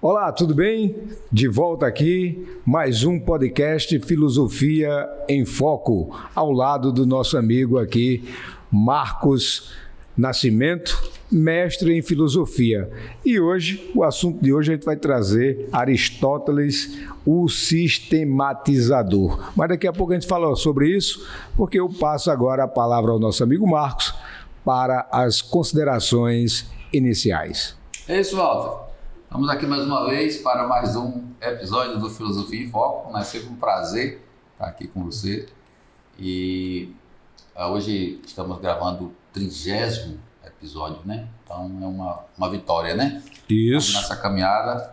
Olá, tudo bem? De volta aqui, mais um podcast Filosofia em Foco, ao lado do nosso amigo aqui, Marcos Nascimento, mestre em filosofia. E hoje, o assunto de hoje, a gente vai trazer Aristóteles, o sistematizador. Mas daqui a pouco a gente fala sobre isso, porque eu passo agora a palavra ao nosso amigo Marcos para as considerações iniciais. É isso, Walter. Estamos aqui mais uma vez para mais um episódio do Filosofia em Foco. É sempre um prazer estar aqui com você. E hoje estamos gravando o 30º episódio, né? Então é uma vitória, né? Isso. Nessa caminhada,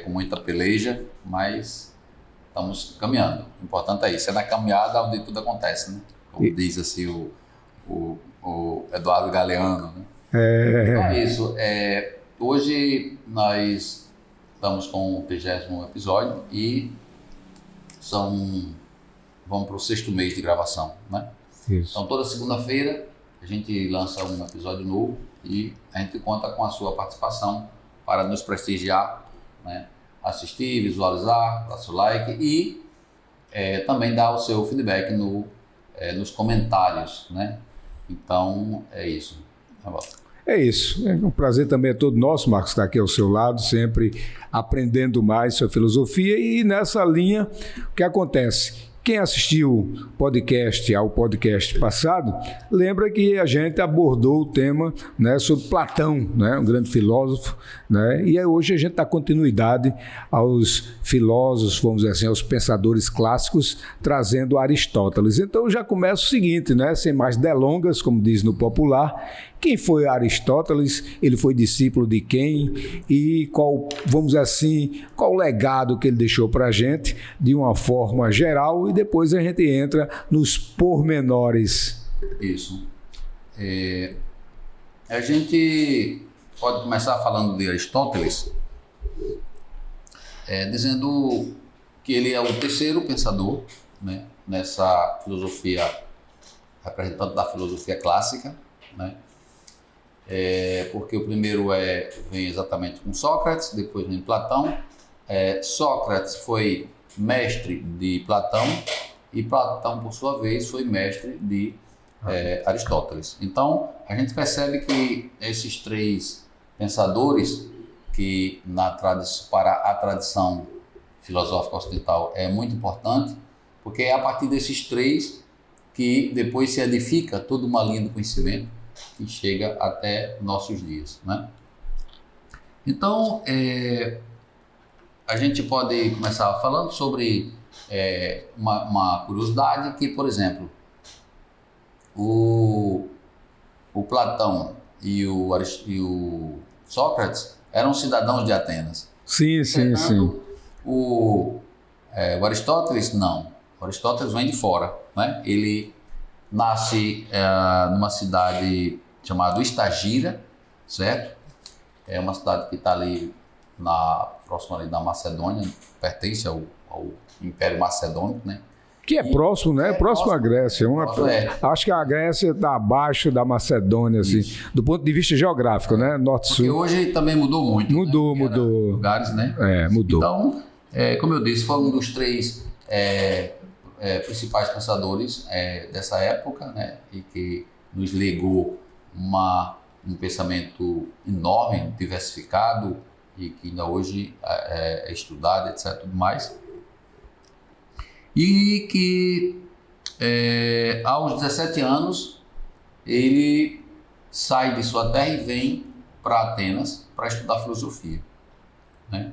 com muita peleja, mas estamos caminhando. O importante é isso, é na caminhada onde tudo acontece, né? Como diz assim o Eduardo Galeano, né? Então é isso. Hoje nós estamos com o 30º episódio e vamos para o 6º mês de gravação, né? Isso. Então toda segunda-feira a gente lança um episódio novo e a gente conta com a sua participação para nos prestigiar, né? Assistir, visualizar, dar seu like e também dar o seu feedback nos comentários, né? Então é isso. É isso. É um prazer também é todo nosso, Marcos, estar aqui ao seu lado, sempre aprendendo mais sobre filosofia. E nessa linha, o que acontece? Quem assistiu ao podcast passado, lembra que a gente abordou o tema, né, sobre Platão, né, um grande filósofo, né, e hoje a gente dá continuidade aos filósofos, vamos dizer assim, aos pensadores clássicos, trazendo Aristóteles. Então já começa o seguinte, né, sem mais delongas, como diz no popular, quem foi Aristóteles? Ele foi discípulo de quem? E qual, vamos dizer assim, qual o legado que ele deixou para a gente de uma forma geral? E depois a gente entra nos pormenores. Isso. A gente pode começar falando de Aristóteles, dizendo que ele é o terceiro pensador, né, nessa filosofia, representante da filosofia clássica, né? Porque o primeiro vem exatamente com Sócrates, depois vem Platão. Sócrates foi mestre de Platão e Platão, por sua vez, foi mestre de Aristóteles. Então, a gente percebe que esses três pensadores, que para a tradição filosófica ocidental é muito importante, porque é a partir desses três que depois se edifica toda uma linha do conhecimento que chega até nossos dias, né? Então, a gente pode começar falando sobre uma curiosidade que, por exemplo, o Platão e o Sócrates eram cidadãos de Atenas. Sim. O Aristóteles, não. O Aristóteles vem de fora, né? Ele nasce numa cidade chamada Estagira, certo? É uma cidade que está ali próxima ali da Macedônia, pertence ao Império Macedônico, né? Que é próximo, né? Próximo à Grécia. Acho que a Grécia está abaixo da Macedônia, assim, do ponto de vista geográfico, né? Norte-sul. Porque hoje também mudou muito. Mudou. Lugares, né? Mudou. Então, como eu disse, foi um dos três principais pensadores dessa época, né? E que nos legou um pensamento enorme, diversificado e que ainda hoje é estudado, etc. Tudo mais. E que aos 17 anos ele sai de sua terra e vem para Atenas para estudar filosofia, né?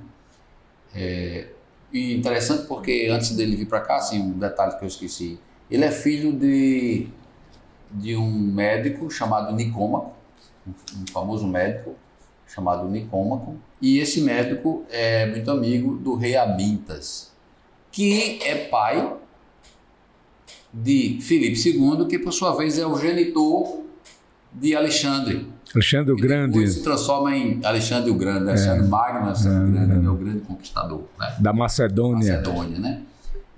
E interessante porque antes dele vir para cá, assim, um detalhe que eu esqueci, ele é filho de um médico chamado Nicômaco, um famoso médico chamado Nicômaco, e esse médico é muito amigo do rei Amintas, que é pai de Filipe II, que por sua vez é o genitor de Alexandre. Alexandre o Grande. Depois se transforma em Alexandre o Grande, Alexandre Magno, Alexandre o Grande, é o grande conquistador, né? Da Macedônia. Né?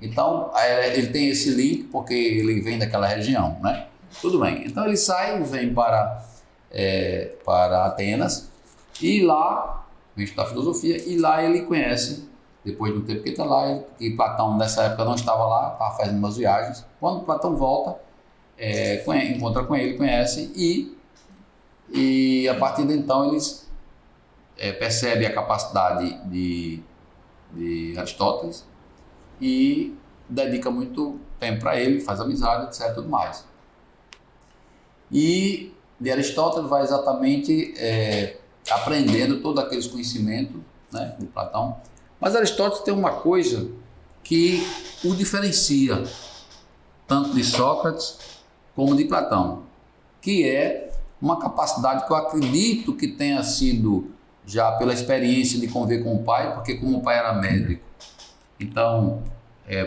Então, ele tem esse link porque ele vem daquela região, né? Tudo bem. Então ele sai e vem para Atenas e lá vem estudar filosofia, e lá ele conhece, depois do tempo que ele está lá, que Platão nessa época não estava lá, estava fazendo umas viagens. Quando Platão volta, encontra com ele, conhece, e a partir de então eles percebem a capacidade de Aristóteles e dedica muito tempo para ele, faz amizade, etc. tudo mais. E de Aristóteles vai exatamente aprendendo todos aqueles conhecimentos, né, de Platão. Mas Aristóteles tem uma coisa que o diferencia tanto de Sócrates como de Platão, que é uma capacidade que eu acredito que tenha sido já pela experiência de conviver com o pai, porque como o pai era médico, então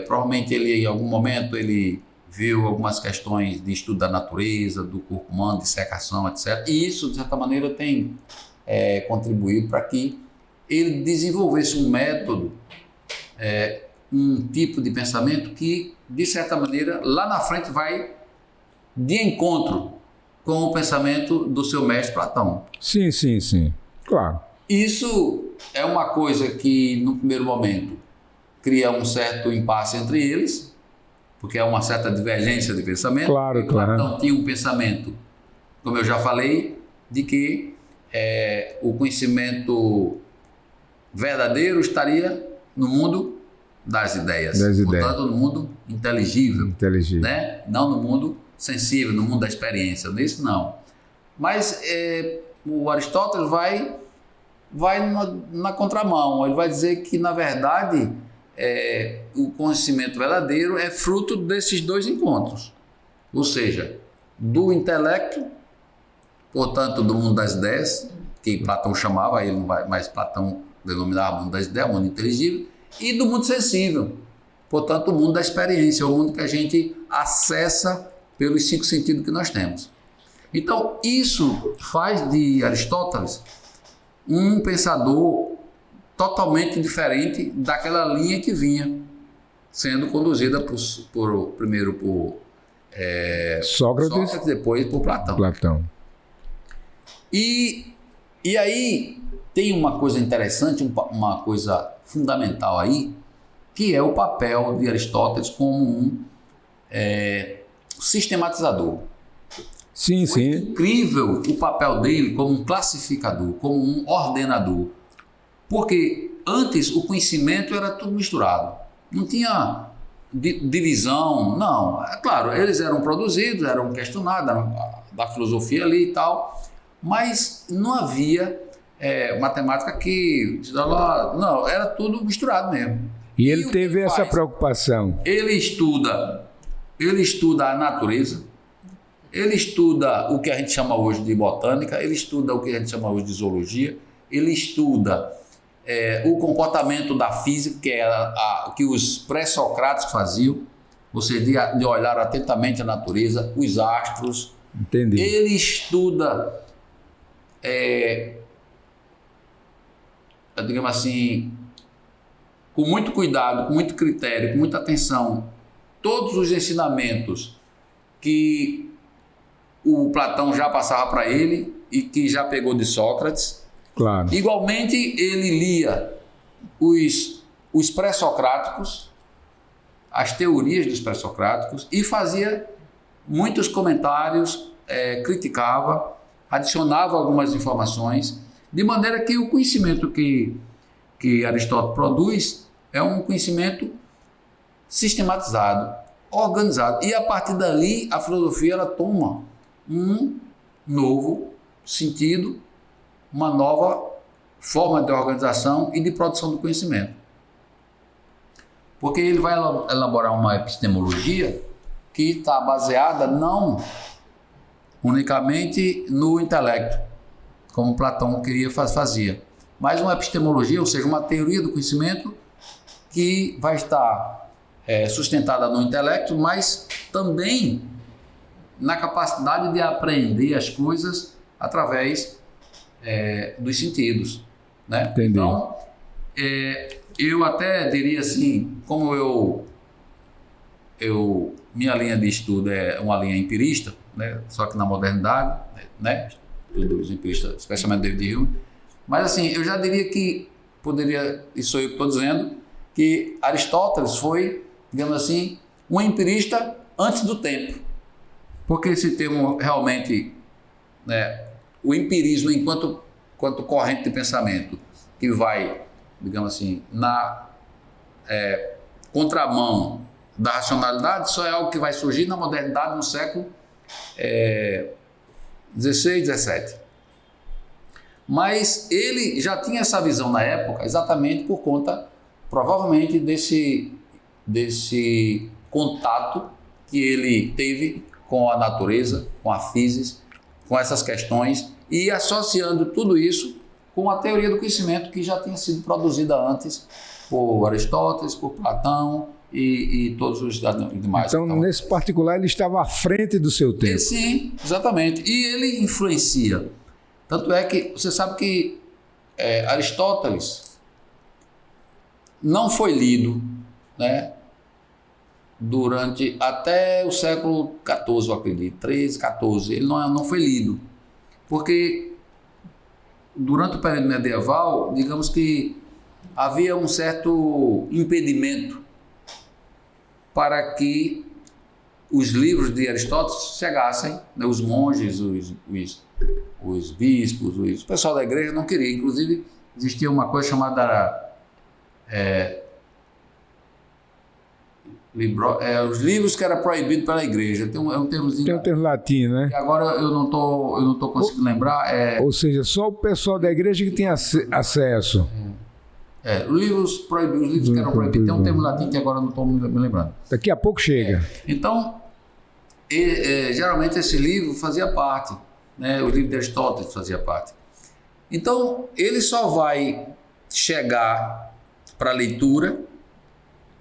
provavelmente ele em algum momento ele viu algumas questões de estudo da natureza, do corpo humano, de dissecação, etc. E isso, de certa maneira, tem contribuído para que ele desenvolvesse um método, um tipo de pensamento que, de certa maneira, lá na frente vai de encontro com o pensamento do seu mestre Platão. Sim, sim, sim. Claro. Isso é uma coisa que, no primeiro momento, cria um certo impasse entre eles, porque é uma certa divergência de pensamento. Claro, claro. Platão tinha um pensamento, como eu já falei, de que o conhecimento verdadeiro estaria no mundo das ideias. Portanto, no mundo inteligível. Né? Não no mundo sensível, no mundo da experiência. Nisso não. Mas o Aristóteles vai na contramão. Ele vai dizer que, na verdade, o conhecimento verdadeiro é fruto desses dois encontros. Ou seja, do intelecto, portanto, do mundo das ideias, que Platão chamava, ele não vai, mas Platão denominava mundo das ideias, mundo inteligível, e do mundo sensível, portanto, o mundo da experiência, o mundo que a gente acessa pelos 5 sentidos que nós temos. Então, isso faz de Aristóteles um pensador totalmente diferente daquela linha que vinha sendo conduzida primeiro por Sócrates, depois por Platão. E aí tem uma coisa interessante, uma coisa fundamental aí, que é o papel de Aristóteles como um sistematizador. Sim, sim. Incrível o papel dele como um classificador, como um ordenador. Porque antes o conhecimento era tudo misturado. Não tinha divisão, não. É claro, eles eram produzidos, eram questionados, da filosofia ali e tal, mas não havia matemática que... Não, era tudo misturado mesmo. E ele teve essa preocupação. Ele estuda a natureza, ele estuda o que a gente chama hoje de botânica, ele estuda o que a gente chama hoje de zoologia, ele estuda o comportamento da física, que era que os pré-socráticos faziam, ou seja, de olhar atentamente a natureza, os astros. Entendi. Ele estuda, digamos assim, com muito cuidado, com muito critério, com muita atenção, todos os ensinamentos que o Platão já passava para ele e que já pegou de Sócrates. Claro. Igualmente, ele lia os pré-socráticos, as teorias dos pré-socráticos, e fazia muitos comentários, criticava, adicionava algumas informações, de maneira que o conhecimento que Aristóteles produz é um conhecimento sistematizado, organizado. E a partir dali, a filosofia ela toma um novo sentido, uma nova forma de organização e de produção do conhecimento. Porque ele vai elaborar uma epistemologia que está baseada não unicamente no intelecto, como Platão fazia, mas uma epistemologia, ou seja, uma teoria do conhecimento que vai estar sustentada no intelecto, mas também na capacidade de aprender as coisas através dos sentidos, né? Entendi. Então, eu até diria assim, como minha linha de estudo é uma linha empirista, né? Só que na modernidade, né? Estudos empiristas, especialmente David Hume, Mas assim, eu já diria que isso sou eu que estou dizendo, que Aristóteles foi, digamos assim, um empirista antes do tempo. Porque esse termo realmente, né, o empirismo enquanto corrente de pensamento que vai, digamos assim, na contramão da racionalidade, só é algo que vai surgir na modernidade no século XVI, XVII. Mas ele já tinha essa visão na época exatamente por conta, provavelmente, desse contato que ele teve com a natureza, com a física, com essas questões, e associando tudo isso com a teoria do conhecimento que já tinha sido produzida antes por Aristóteles, por Platão e todos os demais. Então, nesse particular, ele estava à frente do seu tempo. Sim, exatamente. E ele influencia. Tanto é que você sabe que Aristóteles não foi lido, né, durante até o século XIV, eu acredito, 13, 14. Ele não foi lido. Porque durante o período medieval, digamos que havia um certo impedimento para que os livros de Aristóteles chegassem, né, os monges, os bispos, o pessoal da igreja não queria. Inclusive, existia uma coisa chamada os livros que era proibido pela igreja. Tem um termozinho. Tem um termo latino, né? Agora eu não tô conseguindo lembrar. Ou seja, só o pessoal da igreja que tem acesso. Os livros proibidos, os livros que eram proibidos. Tem um termo latino que agora eu não estou me lembrando. Daqui a pouco chega. Então, geralmente esse livro fazia parte, né? O livro de Aristóteles fazia parte. Então, ele só vai chegar para a leitura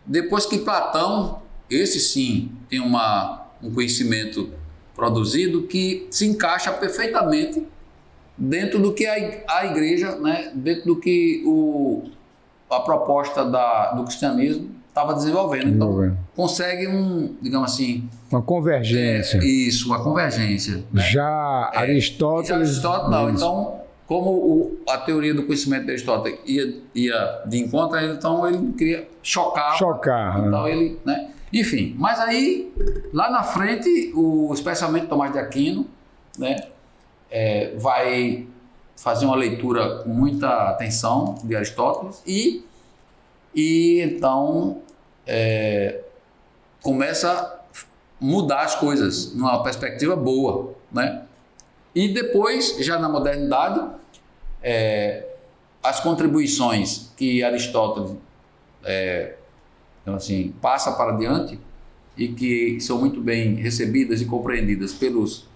depois que Platão, esse sim, tem um conhecimento produzido que se encaixa perfeitamente dentro do que a igreja, né, dentro do que a proposta do cristianismo estava desenvolvendo. Então, consegue digamos assim... Uma convergência. Isso, uma convergência. Né? Já Aristóteles... não. Então, como a teoria do conhecimento de Aristóteles ia de encontro a ele, então ele queria chocar. Então ele, né? Enfim, mas aí, lá na frente, especialmente Tomás de Aquino, né, vai fazer uma leitura com muita atenção de Aristóteles e então começa a mudar as coisas numa perspectiva boa, né? E depois, já na modernidade, as contribuições que Aristóteles então, assim, passa para diante e que são muito bem recebidas e compreendidas pelos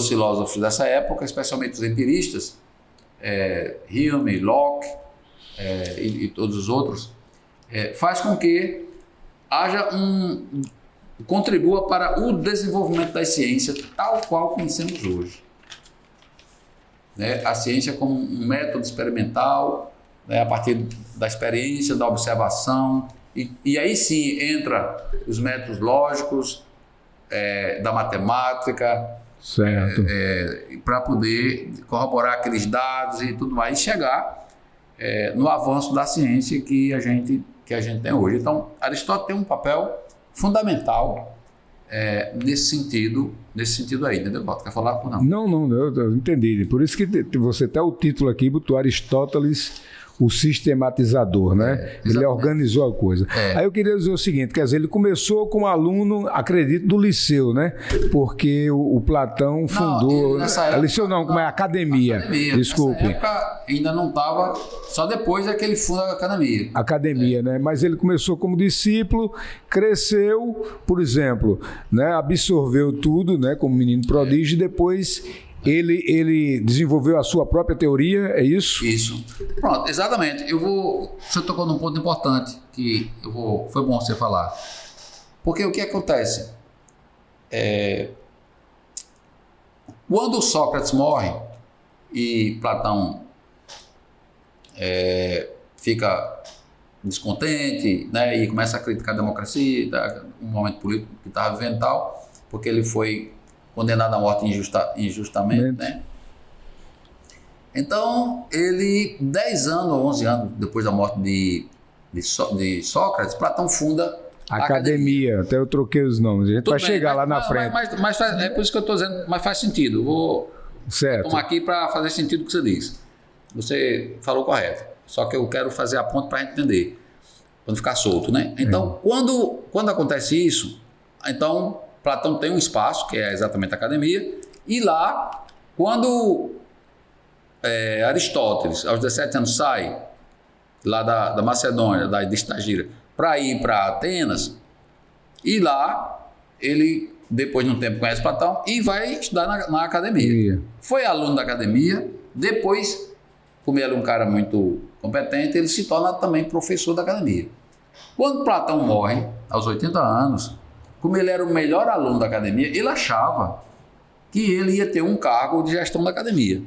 filósofos dessa época, especialmente os empiristas, Hume, Locke e todos os outros, faz com que contribua para o desenvolvimento da ciência tal qual conhecemos hoje. Né? A ciência como um método experimental, né? A partir da experiência, da observação, e aí sim entra os métodos lógicos, da matemática, para poder corroborar aqueles dados e tudo mais, e chegar no avanço da ciência que a gente tem hoje. Então, Aristóteles tem um papel fundamental nesse sentido aí, entendeu, Walter? Quer falar ou não? Não, eu entendi. Por isso que você até o título aqui botou Aristóteles, o sistematizador, né? Ele organizou a coisa. Aí eu queria dizer o seguinte, quer dizer, ele começou como aluno, acredito, do Liceu, né? Porque o Platão fundou... Liceu não, como é? Academia. Desculpe. Nessa época ainda não estava... Só depois é que ele funda a academia. Academia, né? Mas ele começou como discípulo, cresceu, por exemplo, né? Absorveu tudo, né? Como menino prodígio, e depois... Ele desenvolveu a sua própria teoria, é isso? Isso. Pronto, exatamente. Você tocou num ponto importante que foi bom você falar. Porque o que acontece? Quando Sócrates morre e Platão fica descontente, né, e começa a criticar a democracia, um momento político que estava vivendo tal, porque ele foi condenado à morte injustamente, né? Então, ele, 10 anos ou 11 anos depois da morte de Sócrates, Platão funda a academia. Até eu troquei os nomes. A gente vai chegar lá na frente. Mas é por isso que eu estou dizendo, mas faz sentido. Vou tomar aqui para fazer sentido o que você diz. Você falou correto. Só que eu quero fazer a ponte para a gente entender. Para não ficar solto, né? Então, quando acontece isso, então Platão tem um espaço, que é exatamente a academia, e lá, quando Aristóteles, aos 17 anos, sai lá da Macedônia, de Estagira, para ir para Atenas, e lá ele, depois de um tempo, conhece Platão e vai estudar na academia. Foi aluno da academia, depois, como ele é um cara muito competente, ele se torna também professor da academia. Quando Platão morre, aos 80 anos, como ele era o melhor aluno da academia, ele achava que ele ia ter um cargo de gestão da academia.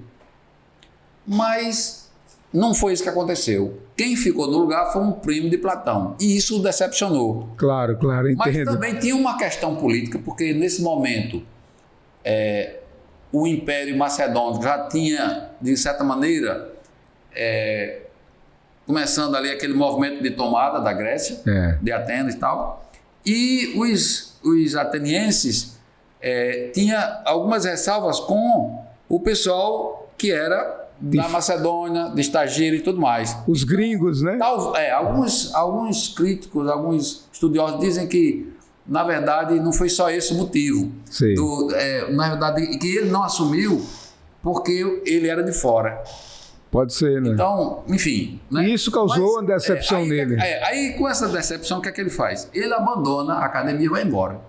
Mas não foi isso que aconteceu. Quem ficou no lugar foi um primo de Platão. E isso o decepcionou. Claro, entendo. Mas também tinha uma questão política, porque nesse momento o Império Macedônico já tinha, de certa maneira, começando ali aquele movimento de tomada da Grécia, de Atenas e tal. E os atenienses tinham algumas ressalvas com o pessoal que era da Macedônia, de Estagira e tudo mais. Os gringos, né? Alguns críticos, alguns estudiosos dizem que, na verdade, não foi só esse o motivo. Na verdade, que ele não assumiu porque ele era de fora. Pode ser, né? Então, enfim. Né? E isso causou uma decepção nele. Aí, com essa decepção, o que é que ele faz? Ele abandona a academia e vai embora.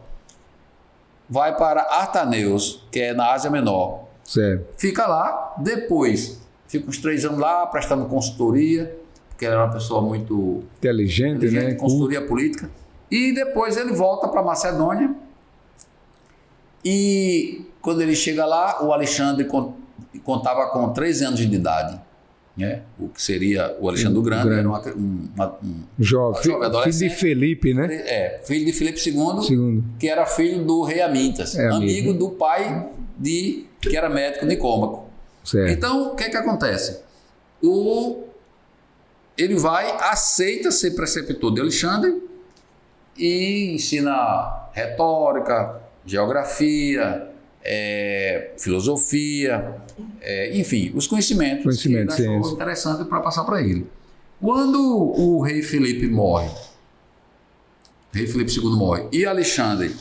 Vai para Artaneus, que é na Ásia Menor. Certo. Fica lá, depois fica uns 3 anos lá prestando consultoria, porque ele era uma pessoa muito inteligente, né? Consultoria política. E depois ele volta para Macedônia. E quando ele chega lá, o Alexandre contava com 13 anos de idade. Né? O que seria o Alexandre o Grande, era um jovem adolescente. Filho de Felipe, né? Filho de Felipe II, que era filho do rei Amintas, amigo do pai que era médico Nicômaco. Certo. Então, o que é que acontece? Ele aceita ser preceptor de Alexandre e ensina retórica, geografia, filosofia, enfim, os conhecimentos que ele achou interessante para passar para ele. Quando o rei Felipe morre, o rei Felipe II morre, e Alexandre,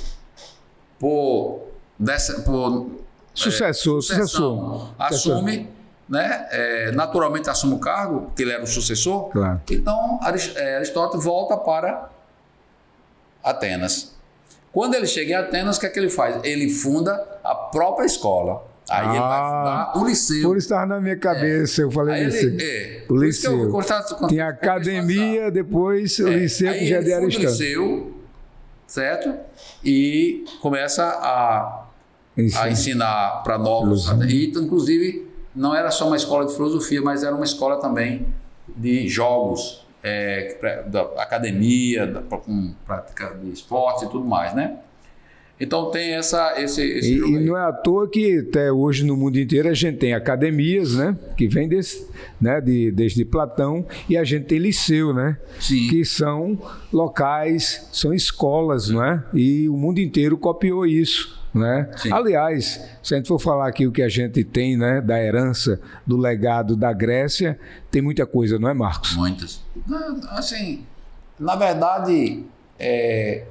sucessor, assume, né, naturalmente assume o cargo, porque ele era o sucessor. Claro. Então, Aristóteles volta para Atenas. Quando ele chega em Atenas, o que é que ele faz? Ele funda a própria escola. Aí ele vai fundar o Liceu. Por isso estava na minha cabeça, eu falei Liceu. O Liceu. Tinha academia, depois o Liceu, que já era Aristóteles. O Liceu, certo? E começa a ensinar para novos. E, inclusive, não era só uma escola de filosofia, mas era uma escola também de jogos, da academia, com prática de esporte e tudo mais, né? Então tem esse jogo aí. E não é à toa que até hoje no mundo inteiro a gente tem academias, né? Que vem desde Platão, e a gente tem liceu, né? Sim. Que são locais, são escolas, não é? E o mundo inteiro copiou isso. Né? Aliás, se a gente for falar aqui o que a gente tem, né, da herança, do legado da Grécia, tem muita coisa, não é, Marcos? Muitas. Assim, na verdade,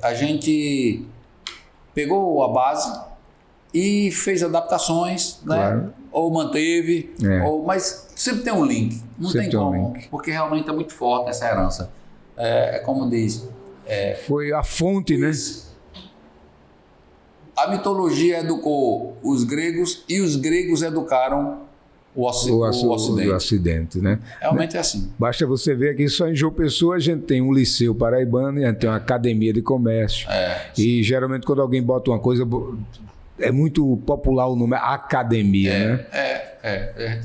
a gente pegou a base e fez adaptações, claro, né? Ou manteve, mas sempre tem um link. Não sempre tem como, porque realmente é muito forte essa herança. Como diz... foi a fonte, né? A mitologia educou os gregos e os gregos educaram o Ocidente. O Ocidente, né? Realmente é assim. Basta você ver aqui, só em João Pessoa a gente tem um liceu paraibano e a gente tem uma academia de comércio. E geralmente quando alguém bota uma coisa, é muito popular o nome academia, né?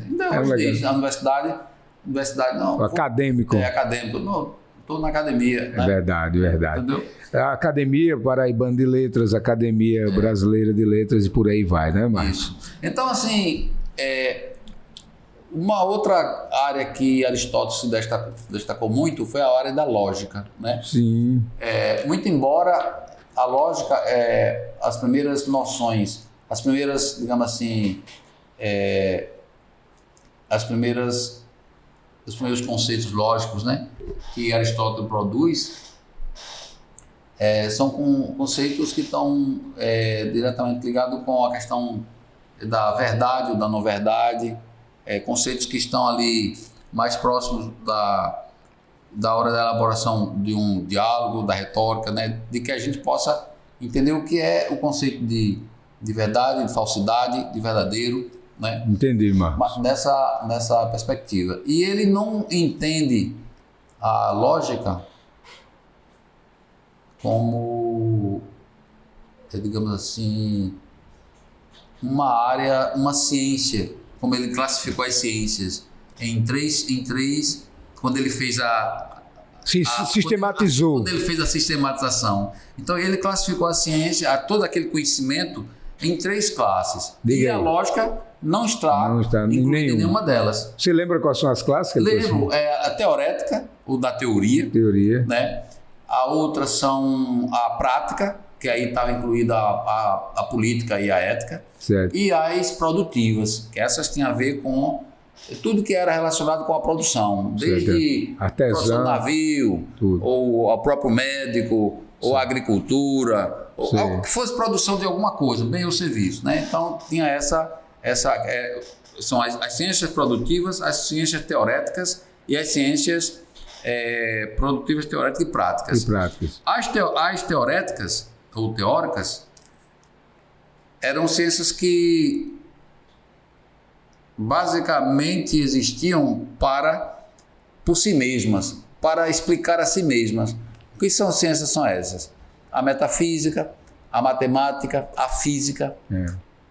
Não, diz, a universidade não. Acadêmico. Acadêmico. Não, estou na academia. Né? Verdade. Entendeu? A Academia Paraibana de Letras, Academia Brasileira de Letras e por aí vai, né, Marcos? Isso. Então, assim, Uma outra área que Aristóteles se destacou muito foi a área da lógica, né? Sim. Muito embora a lógica, as primeiras noções, as primeiras, digamos assim, os primeiros conceitos lógicos, né, que Aristóteles produz, são conceitos que estão diretamente ligados com a questão da verdade ou da não verdade, conceitos que estão ali mais próximos da hora da elaboração de um diálogo, da retórica, né, de que a gente possa entender o que é o conceito de verdade, de falsidade, de verdadeiro, né? Entendi, Marcos. Nessa perspectiva. E ele não entende a lógica como, digamos assim, uma área, uma ciência, como ele classificou as ciências em três, quando ele fez sistematizou. Quando ele fez a sistematização. Então ele classificou a ciência, todo aquele conhecimento, em 3 classes. Diga e a aí. lógica não está incluída em nenhuma delas. Você lembra quais são as classes? Lembro, a teorética, ou da teoria. Né? A outra são a prática, que aí estava incluída a política e a ética. Certo. E as produtivas, que essas tinham a ver com tudo que era relacionado com a produção, desde produção do navio, ou ao próprio médico, ou a agricultura, ou que fosse produção de alguma coisa, bem ou serviço, né? Então tinha são as ciências produtivas, as ciências teoréticas e as ciências produtivas, teoréticas e práticas. As teoréticas ou teóricas eram ciências que basicamente existiam por si mesmas, para explicar a si mesmas. O que são ciências são essas? A metafísica, a matemática, a física,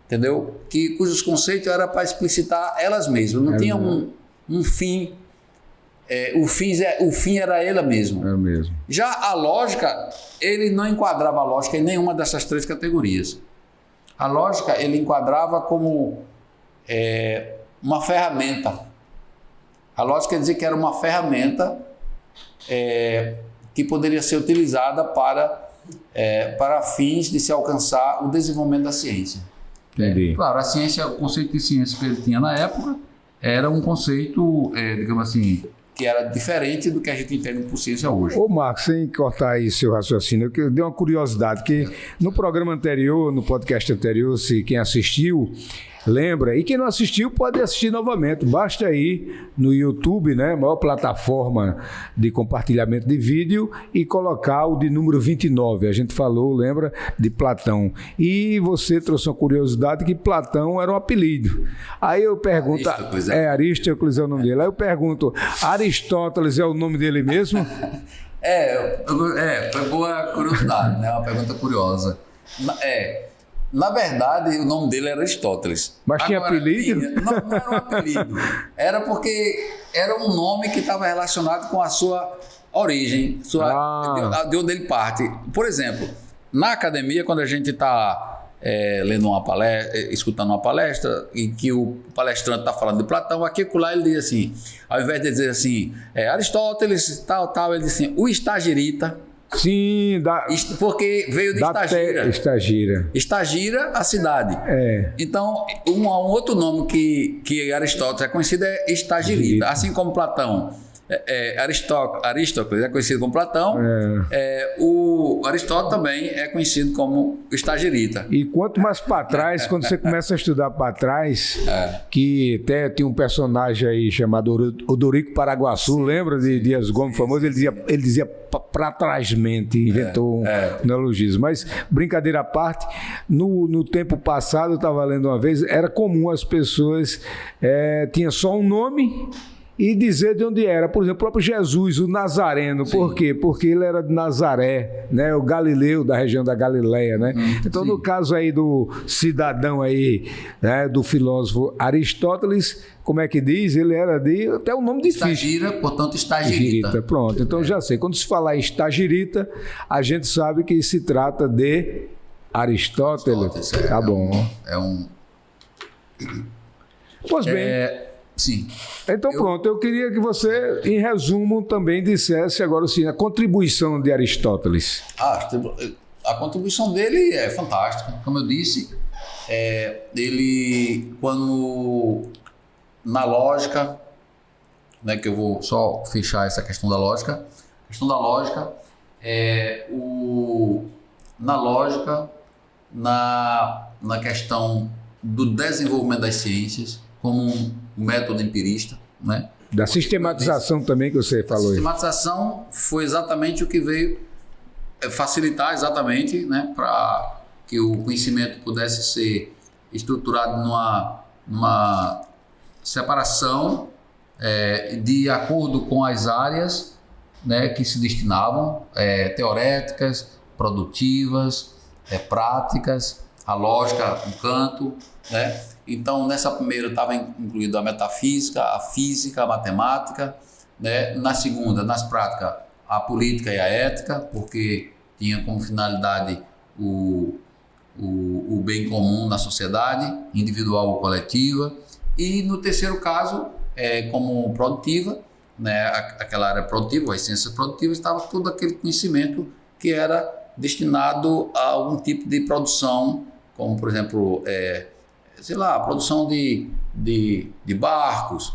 entendeu? Cujos conceitos eram para explicitar elas mesmas, não tinha um fim. O fim era ela mesma. Já a lógica, ele não enquadrava a lógica em nenhuma dessas 3 categorias. A lógica ele enquadrava como uma ferramenta. A lógica quer dizer que era uma ferramenta que poderia ser utilizada para fins de se alcançar o desenvolvimento da ciência. Entendi. Claro, a ciência, o conceito de ciência que ele tinha na época era um conceito, digamos assim, que era diferente do que a gente entende por ciência hoje. Ô Marcos, sem cortar aí seu raciocínio, eu dei uma curiosidade, que no programa anterior, no podcast anterior, se quem assistiu, lembra, e quem não assistiu pode assistir novamente, basta ir no YouTube, né, maior plataforma de compartilhamento de vídeo, e colocar o de número 29, a gente falou, lembra, de Platão, e você trouxe uma curiosidade que Platão era um apelido, aí eu pergunto, Aristóteles é o nome dele, aí eu pergunto, Aristóteles é o nome dele mesmo? Foi boa curiosidade, né, uma pergunta curiosa. Na verdade, o nome dele era Aristóteles. Mas tinha apelido? Não era um apelido. Era porque era um nome que estava relacionado com a sua origem, de onde ele parte. Por exemplo, na academia, quando a gente está lendo uma palestra, escutando uma palestra, e que o palestrante está falando de Platão, aqui e lá ele diz assim, ao invés de dizer assim, Aristóteles, tal, ele diz assim, o Estagirita. Sim, porque veio de Estagira. Estagira, a cidade. Então, um outro nome que Aristóteles é conhecido é Estagirita. Assim como Platão, Aristóteles é conhecido como Platão, o Aristóteles também é conhecido como Estagirita. E quanto mais para trás, quando você começa a estudar para trás, que até tinha um personagem aí chamado Odorico Paraguaçu, lembra de Dias Gomes, famoso? Ele dizia para trásmente, inventou um neologismo. Mas, brincadeira à parte, no tempo passado, eu estava lendo uma vez, era comum as pessoas, tinha só um nome e dizer de onde era. Por exemplo, o próprio Jesus, o Nazareno. Sim. Por quê? Porque ele era de Nazaré, né? O Galileu, da região da Galileia, né? Então, no caso aí do cidadão aí, né? Do filósofo Aristóteles, como é que diz? Ele era de... Até um nome difícil. Estagira, portanto, Estagirita. Pronto, então já sei. Quando se falar Estagirita, a gente sabe que se trata de Aristóteles. Tá bom. É um... Pois bem... Sim. Então pronto, eu queria que você, em resumo, também dissesse agora assim, a contribuição de Aristóteles. A contribuição dele é fantástica. Como eu disse, ele, quando na lógica, né, que eu vou só fechar essa questão da lógica, a questão da lógica na lógica, na questão do desenvolvimento das ciências como um método empirista, né? Da sistematização também que você falou. A sistematização foi exatamente o que veio facilitar exatamente, né, para que o conhecimento pudesse ser estruturado numa separação de acordo com as áreas, né, que se destinavam, teoréticas, produtivas, práticas, a lógica um canto, né? Então nessa primeira estava incluído a metafísica, a física, a matemática, né? Na segunda, nas práticas, a política e a ética, porque tinha como finalidade o bem comum na sociedade, individual ou coletiva. E no terceiro caso, como produtiva, né, aquela área produtiva, as ciências produtivas, estava todo aquele conhecimento que era destinado a algum tipo de produção, como por exemplo, a produção de barcos,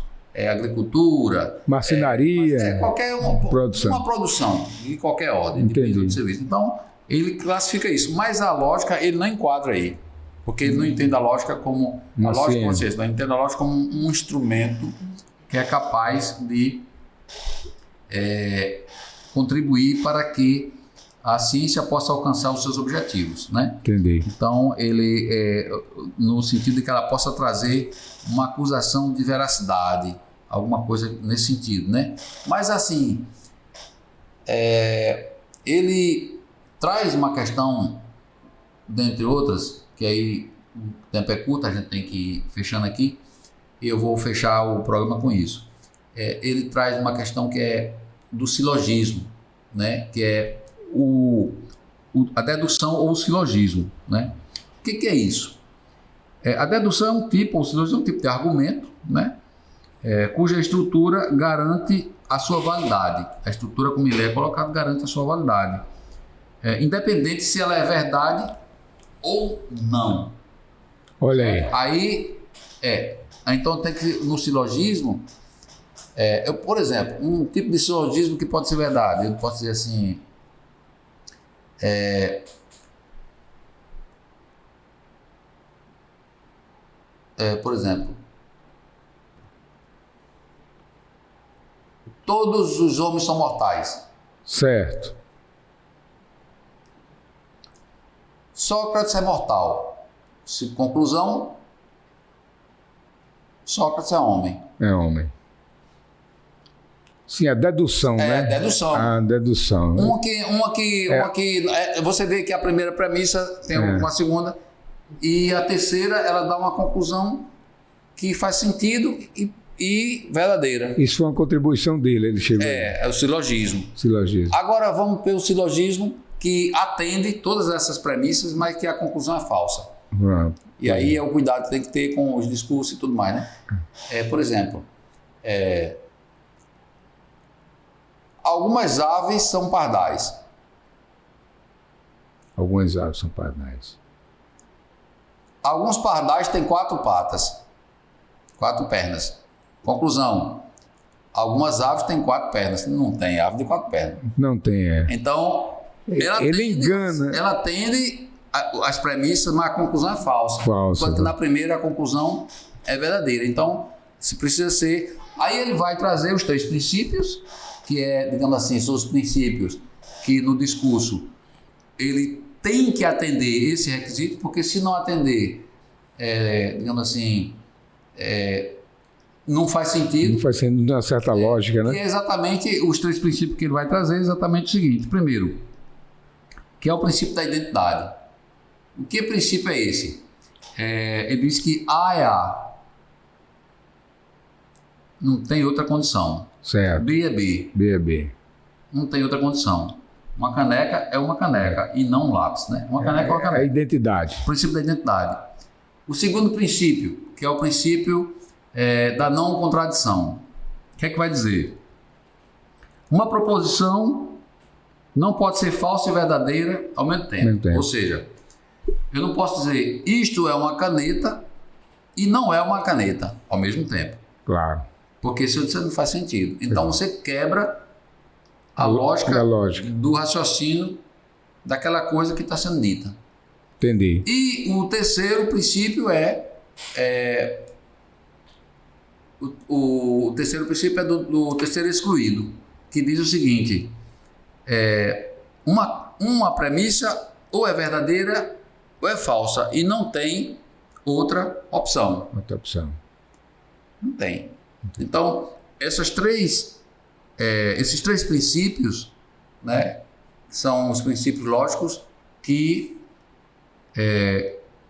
agricultura, marcenaria, uma produção de qualquer ordem, de serviço. Então, ele classifica isso, mas a lógica ele não enquadra aí, porque ele não entende a lógica como a lógica consciência, ele entende a lógica como um instrumento que é capaz de contribuir para que a ciência possa alcançar os seus objetivos, né? Entendi. Então, ele, no sentido de que ela possa trazer uma acusação de veracidade, alguma coisa nesse sentido, né? Mas, assim, ele traz uma questão, dentre outras, que aí o tempo é curto, a gente tem que ir fechando aqui, e eu vou fechar o programa com isso. Ele traz uma questão que é do silogismo, né? Que é a dedução ou o silogismo, né? O que é isso? A dedução é um tipo, ou o silogismo é um tipo de argumento, né? Cuja estrutura garante a sua validade. A estrutura como ele é colocado garante a sua validade, independente se ela é verdade ou não. Olha aí. Então tem que, no silogismo, por exemplo, um tipo de silogismo que pode ser verdade, eu posso dizer assim, por exemplo, todos os homens são mortais. Certo. Sócrates é mortal. Conclusão, Sócrates é homem. É homem. Sim, a dedução, né? Dedução. A dedução. Uma que você vê que a primeira premissa tem uma segunda, e a terceira ela dá uma conclusão que faz sentido e verdadeira. Isso foi uma contribuição dele, ele chegou. É o silogismo. Silogismo. Agora vamos pelo silogismo que atende todas essas premissas, mas que a conclusão é falsa. E aí é o cuidado que tem que ter com os discursos e tudo mais, né? Por exemplo, algumas aves são pardais. Algumas aves são pardais. Alguns pardais têm 4 patas, 4 pernas. Conclusão, algumas aves têm 4 pernas. Não tem ave de 4 pernas. Não tem, Então, ela atende as premissas, mas a conclusão é falsa. Enquanto na primeira a conclusão é verdadeira. Então, se precisa ser... Aí ele vai trazer os 3 princípios, que digamos assim, são os princípios que no discurso ele tem que atender esse requisito, porque se não atender, digamos assim, não faz sentido. Não faz sentido, uma certa lógica, né? E é exatamente os 3 princípios que ele vai trazer, é exatamente o seguinte. Primeiro, que é o princípio da identidade. O que princípio é esse? Ele diz que A é A. Não tem outra condição. Certo. B é B. B é B. Não tem outra condição. Uma caneca é uma caneca e não um lápis, né? Uma caneca é uma caneca. A identidade. O princípio da identidade. O segundo princípio, que é o princípio da não contradição. O que é que vai dizer? Uma proposição não pode ser falsa e verdadeira ao mesmo tempo. Ou seja, eu não posso dizer isto é uma caneta e não é uma caneta ao mesmo tempo. Claro. Porque se eu disser não faz sentido. Então você quebra a lógica do raciocínio daquela coisa que está sendo dita. Entendi. E o terceiro princípio o terceiro princípio é do terceiro excluído, que diz o seguinte: uma premissa ou é verdadeira ou é falsa e não tem outra opção. Outra opção. Não tem. Então, esses três princípios, né, são os princípios lógicos que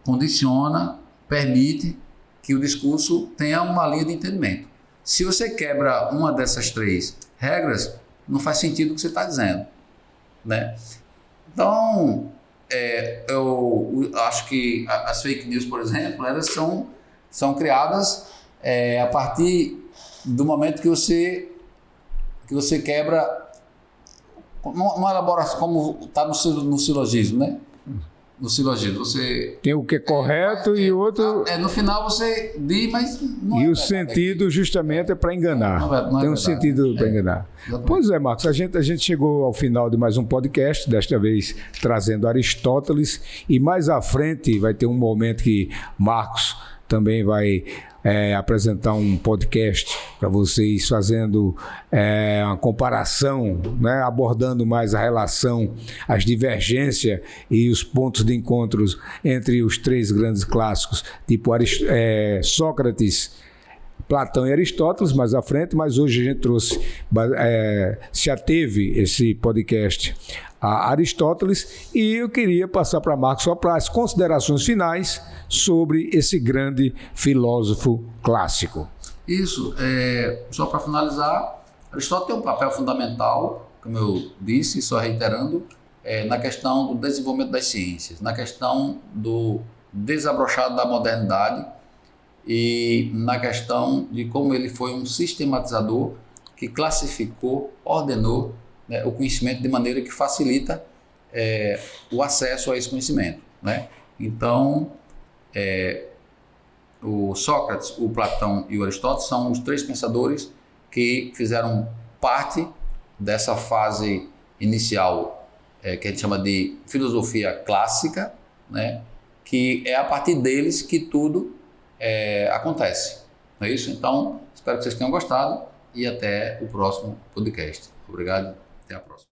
condiciona, permite que o discurso tenha uma linha de entendimento. Se você quebra uma dessas três regras, não faz sentido o que você está dizendo, né? Então, eu acho que as fake news, por exemplo, elas são criadas a partir do momento que você quebra, não elabora como está no silogismo, né? No silogismo, você... Tem o que é correto e o outro... no final você diz, mas não e é o sentido justamente é para enganar. Não é Tem um verdade. sentido para enganar. Exatamente. Pois é, Marcos, a gente chegou ao final de mais um podcast, desta vez trazendo Aristóteles, e mais à frente vai ter um momento que Marcos também vai apresentar um podcast para vocês, fazendo uma comparação, né, abordando mais a relação, as divergências e os pontos de encontros entre os três grandes clássicos, tipo Sócrates, Platão e Aristóteles, mais à frente, mas hoje a gente trouxe, se ateve esse podcast a Aristóteles, e eu queria passar para Marcos só para as considerações finais sobre esse grande filósofo clássico. Isso, só para finalizar, Aristóteles tem um papel fundamental, como eu disse, só reiterando, na questão do desenvolvimento das ciências, na questão do desabrochado da modernidade e na questão de como ele foi um sistematizador que classificou, ordenou, né, o conhecimento de maneira que facilita o acesso a esse conhecimento, né? Então, o Sócrates, o Platão e o Aristóteles são os três pensadores que fizeram parte dessa fase inicial que a gente chama de filosofia clássica, né? Que é a partir deles que tudo acontece, não é isso? Então, espero que vocês tenham gostado e até o próximo podcast. Obrigado, até a próxima.